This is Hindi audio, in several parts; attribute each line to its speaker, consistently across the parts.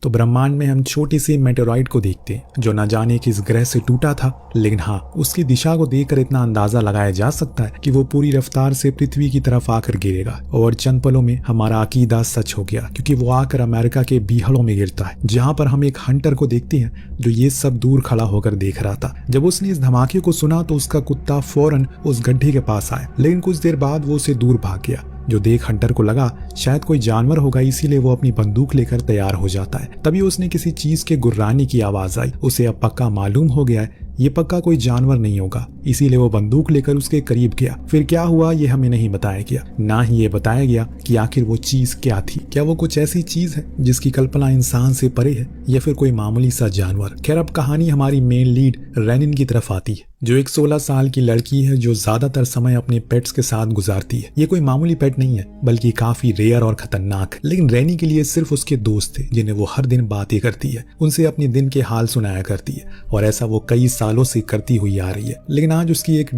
Speaker 1: तो ब्रह्मांड में हम छोटी सी मेटेरॉइड को देखते हैं जो न जाने किस ग्रह से टूटा था, लेकिन हाँ, उसकी दिशा को देखकर इतना अंदाजा लगाया जा सकता है कि वो पूरी रफ्तार से पृथ्वी की तरफ आकर गिरेगा। और चंद पलों में हमारा अकीदा सच हो गया, क्योंकि वो आकर अमेरिका के बीहड़ों में गिरता है, जहाँ पर हम एक हंटर को देखते हैं जो ये सब दूर खड़ा होकर देख रहा था। जब उसने इस धमाके को सुना तो उसका कुत्ता फौरन उस गड्ढे के पास आया, लेकिन कुछ देर बाद वो उसे दूर भाग गया। जो देख हंटर को लगा शायद कोई जानवर होगा, इसीलिए वो अपनी बंदूक लेकर तैयार हो जाता है। तभी उसने किसी चीज के गुर्राने की आवाज आई। उसे अब पक्का मालूम हो गया है ये पक्का कोई जानवर नहीं होगा, इसीलिए वो बंदूक लेकर उसके करीब गया। फिर क्या हुआ ये हमें नहीं बताया गया, ना ही ये बताया गया कि आखिर वो चीज क्या थी। क्या वो कुछ ऐसी चीज है जिसकी कल्पना इंसान से परे है, या फिर कोई मामूली सा जानवर। खैर, अब कहानी हमारी मेन लीड रेनिन की तरफ आती है, जो एक 16 साल की लड़की है जो ज्यादातर समय अपने पेट्स के साथ गुजारती है। ये कोई मामूली पेट नहीं है, बल्कि काफी रेयर और खतरनाक। लेकिन रेनी के लिए सिर्फ उसके दोस्त थे, जिन्हें वो हर दिन बातें करती है, उनसे अपने दिन के हाल सुनाया करती है, और ऐसा वो कई सालों से करती हुई आ रही है। लेकिन आज उसकी एक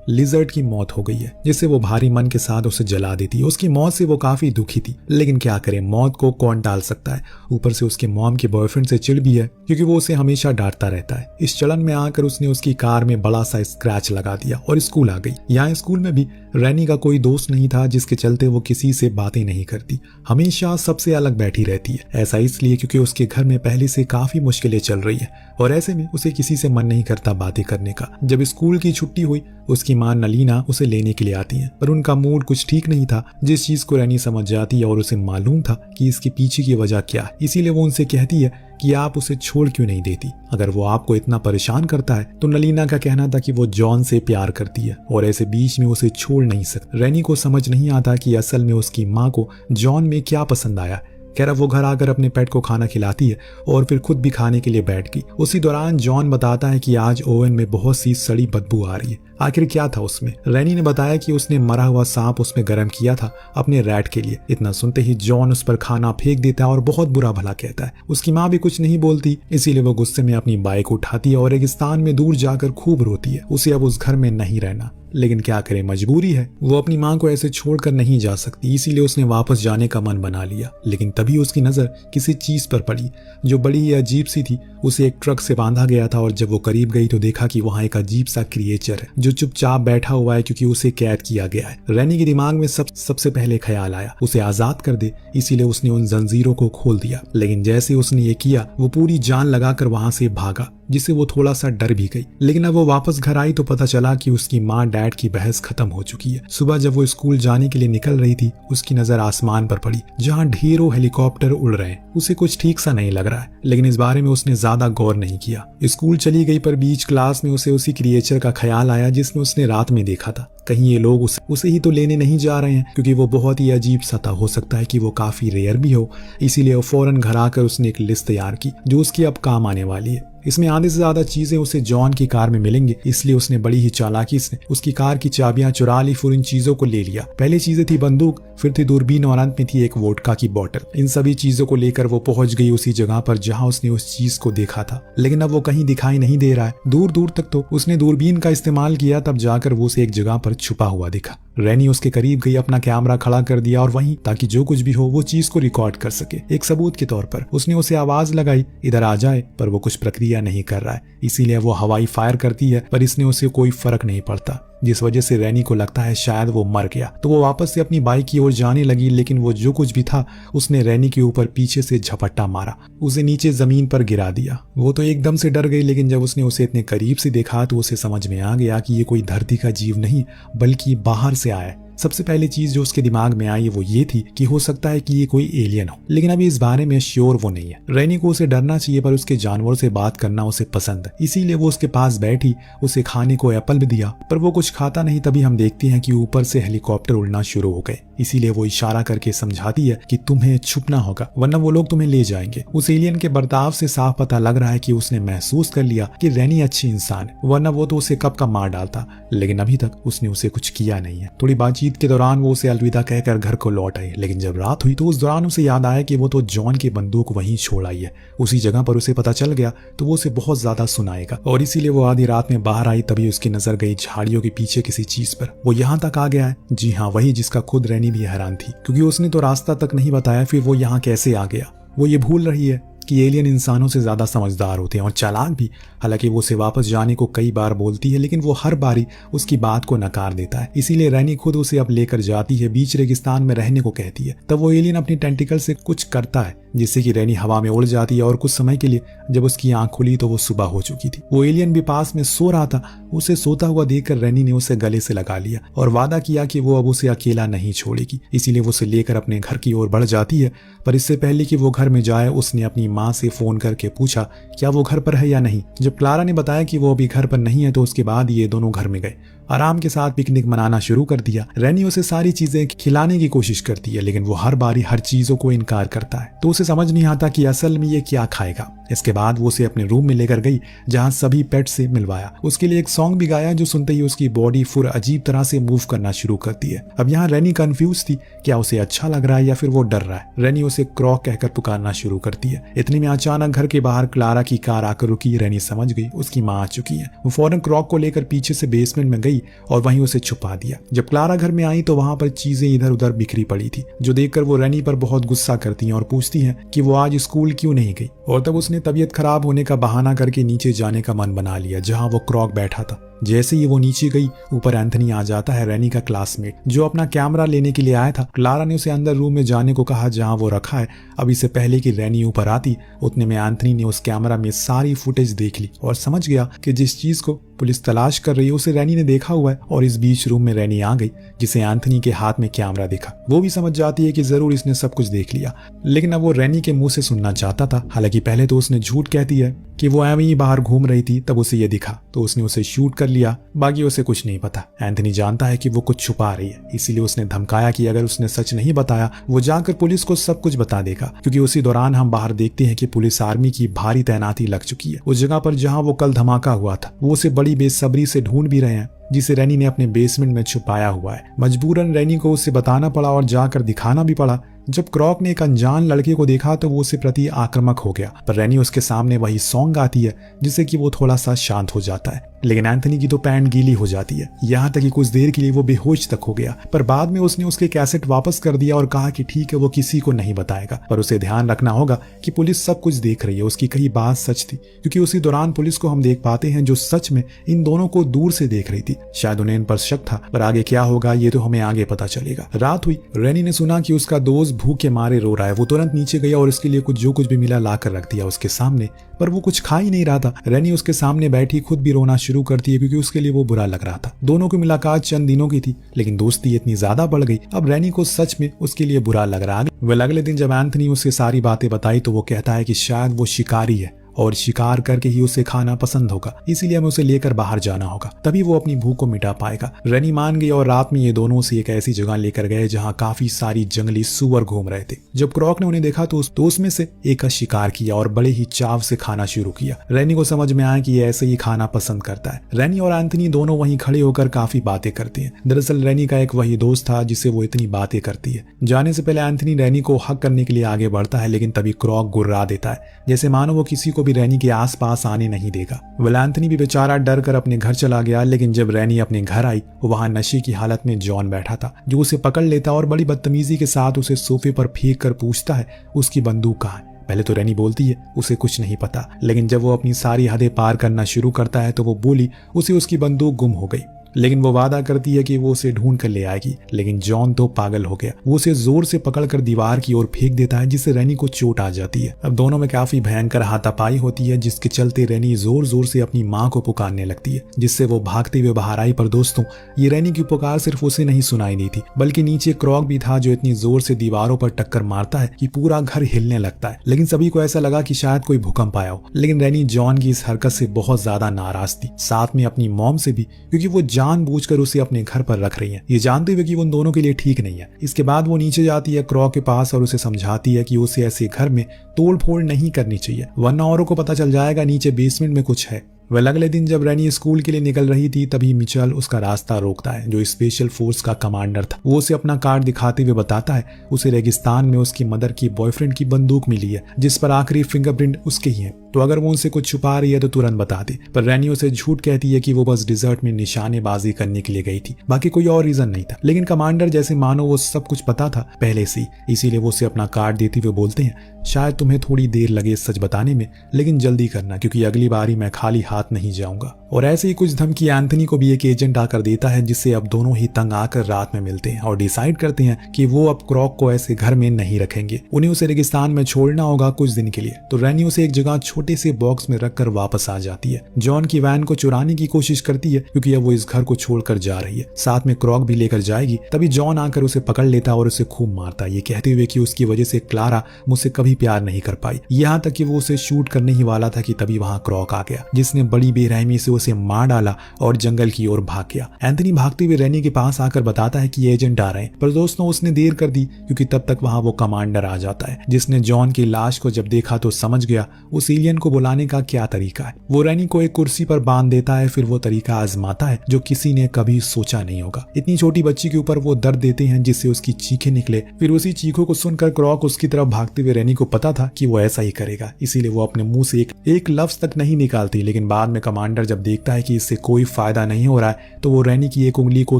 Speaker 1: लिजर्ड की मौत हो गई है, जिससे वो भारी मन के साथ उसे जला देती है। उसकी मौत से वो काफी दुखी थी, लेकिन क्या करे, मौत को कौन टाल सकता है। ऊपर से उसके मॉम के बॉयफ्रेंड से चिढ़ भी है, क्योंकि वो उसे हमेशा डांटता रहता है। इस चलन में आकर उसने उसकी कार में बड़ा सा स्क्रैच लगा दिया और स्कूल आ गई। यहाँ स्कूल में भी रैनी का कोई दोस्त नहीं था, जिसके चलते वो किसी से बातें नहीं करती, हमेशा सबसे अलग बैठी रहती है। ऐसा इसलिए क्योंकि उसके घर में पहले से काफी मुश्किलें चल रही है, और ऐसे में उसे किसी से मन नहीं करता बातें करने का। जब स्कूल की छुट्टी हुई, उसकी माँ नलीना उसे लेने के लिए आती है, पर उनका मूड कुछ ठीक नहीं था, जिस चीज को रैनी समझ जाती है, और उसे मालूम था कि इसके पीछे की वजह क्या है। इसीलिए वो उनसे कहती है कि आप उसे छोड़ क्यों नहीं देती। अगर वो आपको इतना परेशान करता है तो नलीना का कहना था कि वो जॉन से प्यार करती है, और ऐसे बीच में उसे छोड़ नहीं सकती। रैनी को समझ नहीं आता कि असल में उसकी माँ को जॉन में क्या पसंद आया। खैर, वो घर आकर अपने पेट को खाना खिलाती है और फिर खुद भी खाने के लिए बैठ गई। उसी दौरान जॉन बताता है कि आज ओवन में बहुत सी सड़ी बदबू आ रही है। आखिर क्या था उसमें? रैनी ने बताया कि उसने मरा हुआ सांप उसमें गर्म किया था अपने रैट के लिए। इतना सुनते ही जॉन उस पर खाना फेंक देता है और बहुत बुरा भला कहता है। उसकी माँ भी कुछ नहीं बोलती, इसीलिए वो गुस्से में अपनी बाइक उठाती है और रेगिस्तान में दूर जाकर खूब रोती है। उसे अब उस घर में नहीं रहना, लेकिन क्या करे, मजबूरी है। वो अपनी माँ को ऐसे छोड़कर नहीं जा सकती, इसीलिए उसने वापस जाने का मन बना लिया। लेकिन तभी उसकी नजर किसी चीज पर पड़ी जो बड़ी ही अजीब सी थी। उसे एक ट्रक से बांधा गया था, और जब वो करीब गई तो देखा कि वहाँ एक अजीब सा क्रिएचर है जो चुपचाप बैठा हुआ है, क्योंकि उसे कैद किया गया है। रैनी के दिमाग में सबसे पहले ख्याल आया उसे आजाद कर दे, इसीलिए उसने उन जंजीरों को खोल दिया। लेकिन जैसे उसने ये किया, वो पूरी जान लगाकर वहां से भागा, जिससे वो थोड़ा सा डर भी गई। लेकिन अब वो वापस घर आई तो पता चला कि उसकी माँ डैड की बहस खत्म हो चुकी है। सुबह जब वो स्कूल जाने के लिए निकल रही थी, उसकी नजर आसमान पर पड़ी, जहाँ ढेरों हेलीकॉप्टर उड़ रहे हैं। उसे कुछ ठीक सा नहीं लग रहा है, लेकिन इस बारे में उसने ज्यादा गौर नहीं किया। स्कूल चली गई, पर बीच क्लास में उसे उसी क्रिएचर का ख्याल आया जिसने उसने रात में देखा था। कहीं ये लोग उसे ही तो लेने नहीं जा रहे हैं, क्योंकि वो बहुत ही अजीब सा था। हो सकता है कि वो काफी रेयर भी हो, इसीलिए वो फौरन घर आकर उसने एक लिस्ट तैयार की जो उसकी अब काम आने वाली है। इसमें आधे से ज्यादा चीजें उसे जॉन की कार में मिलेंगी, इसलिए उसने बड़ी ही चालाकी से उसकी कार की चाबियां चुरा ली, फिर इन चीजों को ले लिया। पहली चीजें थी बंदूक, फिर थी दूरबीन, और अंत में थी एक वोडका की बोतल। इन सभी चीजों को लेकर वो पहुंच गई उसी जगह पर जहां उसने उस चीज को देखा था। लेकिन अब वो कहीं दिखाई नहीं दे रहा है। दूर दूर तक तो उसने दूरबीन का इस्तेमाल किया, तब जाकर वो उसे एक जगह पर छुपा हुआ दिखा। रैनी उसके करीब गई, अपना कैमरा खड़ा कर दिया, और वहीं ताकि जो कुछ भी हो वो चीज को रिकॉर्ड कर सके। एक सबूत के तौर पर उसने उसे आवाज लगाई, इधर आ जाए, पर वो कुछ प्रक्रिया नहीं कर रहा है। इसीलिए वो हवाई फायर करती है, पर इसने उसे कोई फर्क नहीं पड़ता, जिस वजह से रैनी को लगता है शायद वो मर गया। तो वो वापस से अपनी बाइक की ओर जाने लगी, लेकिन वो जो कुछ भी था उसने रैनी के ऊपर पीछे से झपट्टा मारा, उसे नीचे जमीन पर गिरा दिया। वो तो एकदम से डर गई, लेकिन जब उसने उसे इतने करीब से देखा तो उसे समझ में आ गया कि ये कोई धरती का जीव नहीं, बल्कि बाहर से आया है। सबसे पहली चीज जो उसके दिमाग में आई वो ये थी कि हो सकता है कि ये कोई एलियन हो, लेकिन अभी इस बारे में श्योर वो नहीं है। रैनी को उसे डरना चाहिए, पर उसके जानवर से बात करना उसे पसंद है, इसीलिए वो उसके पास बैठी, उसे खाने को एप्पल भी दिया, पर वो कुछ खाता नहीं। तभी हम देखते हैं कि ऊपर से हेलीकॉप्टर उड़ना शुरू हो गए। इसीलिए वो इशारा करके समझाती है कि तुम्हें छुपना होगा, वरना वो लोग तुम्हें ले जाएंगे। उस एलियन के बर्ताव से साफ पता लग रहा है कि उसने महसूस कर लिया कि रैनी अच्छी इंसान है, वरना वो तो उसे कब का मार डालता। लेकिन अभी तक उसने उसे कुछ किया नहीं है। थोड़ी बातचीत के दौरान वो उसे अलविदा कहकर घर को लौट आई, लेकिन जब रात हुई तो उस दौरान उसे याद आया कि वो तो जॉन की बंदूक वहीं छोड़ आई है। उसी जगह पर उसे पता चल गया तो वो उसे बहुत ज्यादा सुनाएगा, और इसीलिए वो आधी रात में बाहर आई। तभी उसकी नजर गई झाड़ियों के पीछे किसी चीज पर। वो यहाँ तक आ गया है, जी हाँ, वही जिसका खुद रैनी भी हैरान थी, क्योंकि उसने तो रास्ता तक नहीं बताया, फिर वो यहाँ कैसे आ गया। वो ये भूल रही है कि एलियन इंसानों से ज्यादा समझदार होते हैं और चालाक भी। हालांकि वो उसे वापस जाने को कई बार बोलती है, लेकिन वो हर बारी उसकी बात को नकार देता है। इसीलिए रैनी खुद उसे अब लेकर जाती है, बीच रेगिस्तान में रहने को कहती है। तब वो एलियन अपनी टेंटिकल से कुछ करता है जिससे कि रैनी हवा में उड़ जाती है और कुछ समय के लिए जब उसकी आंख खुली तो वो सुबह हो चुकी थी। वो एलियन भी पास में सो रहा था। उसे सोता हुआ देखकर रैनी ने उसे गले से लगा लिया और वादा किया कि वो अब उसे अकेला नहीं छोड़ेगी। इसीलिए वो उसे लेकर अपने घर की ओर बढ़ जाती है। पर इससे पहले कि वो घर में जाए उसने अपनी माँ से फोन करके पूछा क्या वो घर पर है या नहीं। जब क्लारा ने बताया कि वो अभी घर पर नहीं है तो उसके बाद ये दोनों घर में गए, आराम के साथ पिकनिक मनाना शुरू कर दिया। रैनी उसे सारी चीजें खिलाने की कोशिश करती है, लेकिन वो हर बारी हर चीजों को इनकार करता है, तो उसे समझ नहीं आता कि असल में ये क्या खाएगा। इसके बाद वो उसे अपने रूम में लेकर गई जहां सभी पेट से मिलवाया। उसके लिए एक सॉन्ग भी गाया जो सुनते ही उसकी बॉडी फुर अजीब तरह से मूव करना शुरू करती है। अब यहाँ रैनी कंफ्यूज थी, क्या उसे अच्छा लग रहा है या फिर वो डर रहा है। रैनी उसे क्रॉक कहकर पुकारना शुरू करती है। इतने में अचानक घर के बाहर क्लारा की कार आकर रुकी। रैनी समझ गई उसकी माँ आ चुकी है। वो फौरन क्रॉक को लेकर पीछे से बेसमेंट में गई और वहीं उसे छुपा दिया। जब क्लारा घर में आई तो वहां पर चीजें इधर उधर बिखरी पड़ी थी, जो देखकर वो रैनी पर बहुत गुस्सा करती हैं और पूछती हैं कि वो आज स्कूल क्यों नहीं गई। और तब उसने तबीयत खराब होने का बहाना करके नीचे जाने का मन बना लिया जहां वो क्रॉक बैठा था। जैसे ही वो नीचे गई ऊपर एंथनी आ जाता है, रैनी का क्लासमेट जो अपना कैमरा लेने के लिए आया था। क्लारा ने उसे अंदर रूम में जाने को कहा जहां वो रखा है। अब इससे पहले कि रैनी ऊपर आती उतने में एंथनी ने उस कैमरा में सारी फुटेज देख ली और समझ गया कि जिस चीज को पुलिस तलाश कर रही है उसे रैनी ने देखा हुआ है। और इस बीच रूम में रैनी आ गई जिसे एंथनी के हाथ में कैमरा देखा। वो भी समझ जाती है कि जरूर इसने सब कुछ देख लिया, लेकिन अब वो रैनी के मुंह से सुनना चाहता था। हालांकि पहले तो उसने झूठ कहती है कि वो एवं ही बाहर घूम रही थी, तब उसे ये दिखा तो उसने उसे शूट कर लिया। बाकी उसे कुछ नहीं पता। एंथनी जानता है कि वो कुछ छुपा रही है, इसीलिए उसने धमकाया कि अगर उसने सच नहीं बताया वो जाकर पुलिस को सब कुछ बता देगा। क्योंकि उसी दौरान हम बाहर देखते हैं कि पुलिस आर्मी की भारी तैनाती लग चुकी है उस जगह पर जहां वो कल धमाका हुआ था। वो उसे बड़ी बेसब्री से ढूंढ भी रहे हैं जिसे रैनी ने अपने बेसमेंट में छुपाया हुआ है। मजबूरन रैनी को उसे बताना पड़ा और जाकर दिखाना भी पड़ा। जब क्रॉक ने एक अनजान लड़के को देखा तो वो उससे प्रति आक्रामक हो गया, पर रैनी उसके सामने वही सॉन्ग गाती है जिससे कि वो थोड़ा सा शांत हो जाता है। लेकिन एंथनी की तो पैंट गीली हो जाती है, यहाँ तक कि कुछ देर के लिए वो बेहोश तक हो गया। पर बाद में उसने उसके कैसेट वापस कर दिया और कहा कि ठीक है वो किसी को नहीं बताएगा, पर उसे ध्यान रखना होगा कि पुलिस सब कुछ देख रही है। उसकी कही बात सच थी, क्योंकि उसी दौरान पुलिस को हम देख पाते हैं जो सच में इन दोनों को दूर से देख रही थी। शायद उन्हें इन पर शक था, पर आगे क्या होगा ये तो हमें आगे पता चलेगा। रात हुई। रैनी ने सुना कि उसका दोस्त भूख के मारे रो रहा है। वो तुरंत नीचे गया और उसके लिए जो कुछ भी मिला लाकर रख दिया उसके सामने, पर वो कुछ खा ही नहीं रहा था। रैनी उसके सामने बैठी खुद भी रोना शुरू करती है क्योंकि उसके लिए वो बुरा लग रहा था। दोनों की मुलाकात चंद दिनों की थी, लेकिन दोस्ती इतनी ज्यादा बढ़ गई अब रैनी को सच में उसके लिए बुरा लग रहा है। वह अगले दिन जब एंथनी उसे सारी बातें बताई तो वो कहता है कि शायद वो शिकारी है और शिकार करके ही उसे खाना पसंद होगा, इसीलिए हमें उसे लेकर बाहर जाना होगा, तभी वो अपनी भूख को मिटा पाएगा। रैनी मान गई और रात में ये दोनों से एक ऐसी जगह लेकर गए जहां काफी सारी जंगली सूअर घूम रहे थे। जब क्रॉक ने उन्हें देखा तो उसमें से एक का शिकार किया और बड़े ही चाव से खाना शुरू किया। रैनी को समझ में आया कि ये ऐसे ही खाना पसंद करता है। रैनी और एंथनी दोनों वहीं खड़े होकर काफी बातें करते हैं। दरअसल रैनी का एक वही दोस्त था जिससे वो इतनी बातें करती है। जाने से पहले एंथनी रैनी को हक करने के लिए आगे बढ़ता है, लेकिन तभी क्रॉक गुर्रा देता है जैसे मानो वो किसी को भी रैनी के आसपास आने नहीं देगा। एंथनी भी बेचारा डर कर अपने घर चला गया। लेकिन जब रैनी अपने घर आई वहां नशे की हालत में जॉन बैठा था जो उसे पकड़ लेता और बड़ी बदतमीजी के साथ उसे सोफे पर फेंक कर पूछता है उसकी बंदूक कहाँ है। पहले तो रैनी बोलती है उसे कुछ नहीं पता, लेकिन जब वो अपनी सारी हदें पार करना शुरू करता है तो वो बोली उसे उसकी बंदूक गुम हो गई। लेकिन वो वादा करती है कि वो उसे ढूंढ कर ले आएगी। लेकिन जॉन तो पागल हो गया, वो उसे जोर से पकड़कर दीवार की ओर फेंक देता है जिससे रैनी को चोट आ जाती है। अब दोनों में काफी भयंकर हाथापाई होती है जिसके चलते रैनी जोर जोर से अपनी माँ को पुकारने लगती है, जिससे वो भागते हुए बाहर आई। पर दोस्तों ये रैनी की पुकार सिर्फ उसे नहीं सुनाई दी थी, बल्कि नीचे क्रॉक भी था जो इतनी जोर से दीवारों पर टक्कर मारता है कि पूरा घर हिलने लगता है। लेकिन सभी को ऐसा लगा कि शायद कोई भूकंप आया हो। लेकिन रैनी जॉन की इस हरकत से बहुत ज्यादा नाराज थी, साथ में अपनी मॉम से भी, क्योंकि वो जानबूझकर उसे अपने घर पर रख रही है, ये जानते हुए कि उन दोनों के लिए ठीक नहीं है। इसके बाद वो नीचे जाती है क्रॉक के पास और उसे समझाती है कि उसे ऐसे घर में तोड़ फोड़ नहीं करनी चाहिए, वरना औरों को पता चल जाएगा नीचे बेसमेंट में कुछ है। वह अगले दिन जब रैनी स्कूल के लिए निकल रही थी तभी मिचेल उसका रास्ता रोकता है। जो स्पेशल फोर्स का कमांडर था वो उसे अपना कार्ड दिखाते हुए बताता है उसे रेगिस्तान में उसकी मदर की बॉयफ्रेंड की बंदूक मिली है जिस पर आखिरी फिंगरप्रिंट उसके ही है, तो अगर वो उनसे कुछ छुपा रही है तो तुरंत बता दे। पर रैनी उसे झूठ कहती है कि वो बस डिजर्ट में निशानेबाजी करने के लिए गई थी, बाकी कोई और रीजन नहीं था। लेकिन कमांडर जैसे मानो वो सब कुछ पता था पहले से, इसीलिए वो उसे अपना कार्ड देते हुए बोलते हैं शायद तुम्हें थोड़ी देर लगे सच बताने में, लेकिन जल्दी करना क्योंकि अगली बारी मैं खाली हाथ नहीं जाऊंगा। और ऐसे ही कुछ धमकी एंथनी को भी एक एजेंट आकर देता है जिससे अब दोनों ही तंग आकर रात में मिलते हैं और डिसाइड करते हैं कि वो अब क्रॉक को ऐसे घर में नहीं रखेंगे, उन्हें उसे रेगिस्तान में छोड़ना होगा कुछ दिन के लिए। तो रैनी उसे एक जगह छोटे से बॉक्स में रखकर वापस आ जाती है। जॉन की वैन को चुराने की कोशिश करती है क्योंकि अब वो इस घर को छोड़कर जा रही है, साथ में क्रॉक भी लेकर जाएगी। तभी जॉन आकर उसे पकड़ लेता और उसे खूब मारता है, ये कहते हुए कि उसकी वजह से क्लारा मुझसे कभी प्यार नहीं कर पाई। यहाँ तक कि वो उसे शूट करने ही वाला था कि तभी वहां क्रॉक आ गया जिसने बड़ी बेरहमी से उसे मार डाला और जंगल की ओर भाग गया। एंथनी भागते हुए रैनी के पास आकर बताता है कि एजेंट आ रहे हैं, पर दोस्तों उसने देर कर दी क्योंकि तब तक वहां वो कमांडर आ जाता है जिसने जॉन की लाश को जब देखा तो समझ गया उस एलियन को बुलाने का क्या तरीका है। वो रैनी को एक कुर्सी पर बांध देता है, फिर वो तरीका आजमाता है जो किसी ने कभी सोचा नहीं होगा। इतनी छोटी बच्ची के ऊपर वो दर्द देते हैं जिससे उसकी चीखें निकले। फिर उसी चीखों को सुनकर क्रॉक उसकी तरफ भागते हुए रैनी को पता था कि वो ऐसा ही करेगा, इसीलिए वो अपने मुंह से एक लफ्ज तक नहीं निकालती। लेकिन बाद में कमांडर जब देखता है कि इससे कोई फायदा नहीं हो रहा है तो वो रैनी की एक उंगली को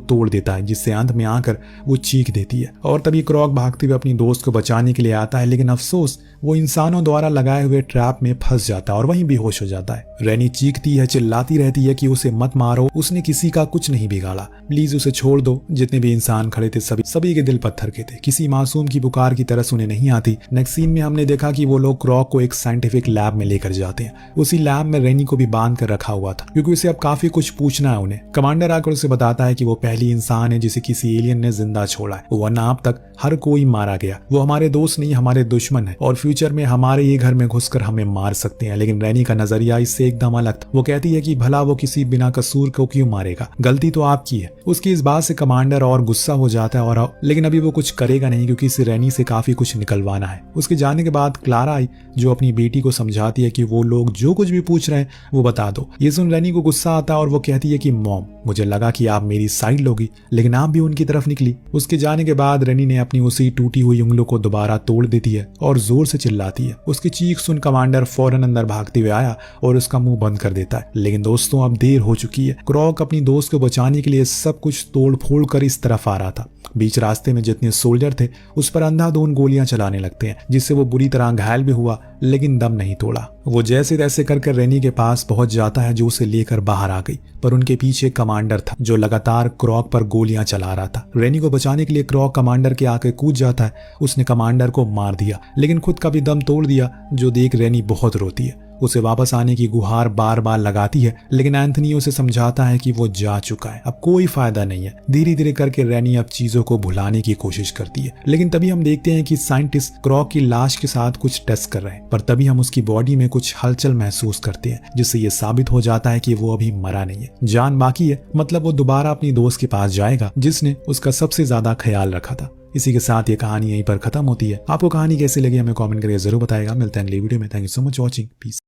Speaker 1: तोड़ देता है जिससे अंत में आकर वो चीख देती है। और तभी क्रॉक भागते हुए अपनी दोस्त को बचाने के लिए आता है, लेकिन अफसोस वो इंसानों द्वारा लगाए हुए ट्रैप में फंस जाता है और वहीं बेहोश हो जाता है। रैनी चीखती है, चिल्लाती रहती है कि उसे मत मारो, उसने किसी का कुछ नहीं बिगाड़ा, प्लीज उसे छोड़ दो। जितने भी इंसान खड़े थे सभी के दिल पत्थर के थे, किसी मासूम की पुकार की तरह उन्हें नहीं आती। नेक्स्ट सीन में हमने देखा कि वो लोग क्रॉक को एक साइंटिफिक लैब में लेकर जाते हैं। उसी लैब में रैनी को भी बांध कर रखा हुआ था क्योंकि उसे अब काफी कुछ पूछना है उन्हें। कमांडर आकर उसे बताता है कि वो पहली इंसान है जिसे किसी एलियन ने जिंदा छोड़ा है, वरना अब तक हर कोई मारा गया। वो हमारे दोस्त नहीं हमारे दुश्मन है और फ्यूचर में हमारे ये घर में घुसकर हमें मार सकते हैं। लेकिन रैनी का नजरिया इससे एकदम अलग था। वो कहती है कि भला वो किसी बिना कसूर को क्यों मारेगा, गलती तो आपकी है। उसकी इस बात से कमांडर और गुस्सा हो जाता है और लेकिन अभी वो कुछ करेगा नहीं क्योंकि इसे रैनी से काफी कुछ निकलवाना है। उसके जाने के बाद क्लारा आई जो अपनी बेटी को समझाती है कि वो लोग जो कुछ भी पूछ रहे हैं वो बता दो। ये सुन रैनी को गुस्सा आता है और वो कहती है कि मॉम, मुझे लगा कि आप मेरी साइड लोगी लेकिन आप भी उनकी तरफ निकली। उसके जाने के बाद रैनी ने अपनी उसी टूटी हुई उंगलियों को दोबारा तोड़ देती है और जोर से चिल्लाती है। उसकी चीख सुन कमांडर फौरन अंदर भागते हुए आया और उसका मुंह बंद कर देता है। लेकिन दोस्तों अब देर हो चुकी है। क्रॉक अपनी दोस्त को बचाने के लिए सब कुछ तोड़ फोड़ कर इस तरफ आ रहा था। बीच रास्ते में जितने सोल्जर थे उस पर अंधाधुंध गोलियां चलाने लगते हैं जिससे वो बुरी तरह घायल भी हुआ लेकिन दम नहीं तोड़ा। वो जैसे तैसे कर रैनी के पास पहुंच जाता है जो उसे लेकर बाहर आ गई, पर उनके पीछे कमांडर था जो लगातार क्रॉक पर गोलियां चला रहा था। रैनी को बचाने के लिए क्रॉक कमांडर के आके कूद जाता है। उसने कमांडर को मार दिया लेकिन खुद का भी दम तोड़ दिया, जो देख रैनी बहुत रोती है। उसे वापस आने की गुहार बार बार लगाती है लेकिन एंथनी उसे समझाता है कि वो जा चुका है, अब कोई फायदा नहीं है। धीरे धीरे करके रैनी अब चीजों को भुलाने की कोशिश करती है। लेकिन तभी हम देखते हैं कि साइंटिस्ट क्रॉक की लाश के साथ कुछ टेस्ट कर रहे हैं, पर तभी हम उसकी बॉडी में कुछ हलचल महसूस करते हैं जिससे ये साबित हो जाता है कि वो अभी मरा नहीं है, जान बाकी है। मतलब वो दोबारा अपनी दोस्त के पास जाएगा जिसने उसका सबसे ज्यादा ख्याल रखा था। इसी के साथ ये कहानी यहीं पर खत्म होती है। आपको कहानी कैसी लगी हमें कमेंट करके जरूर बताएगा। मिलते हैं अगली वीडियो में। Thank you so much watching. Piece.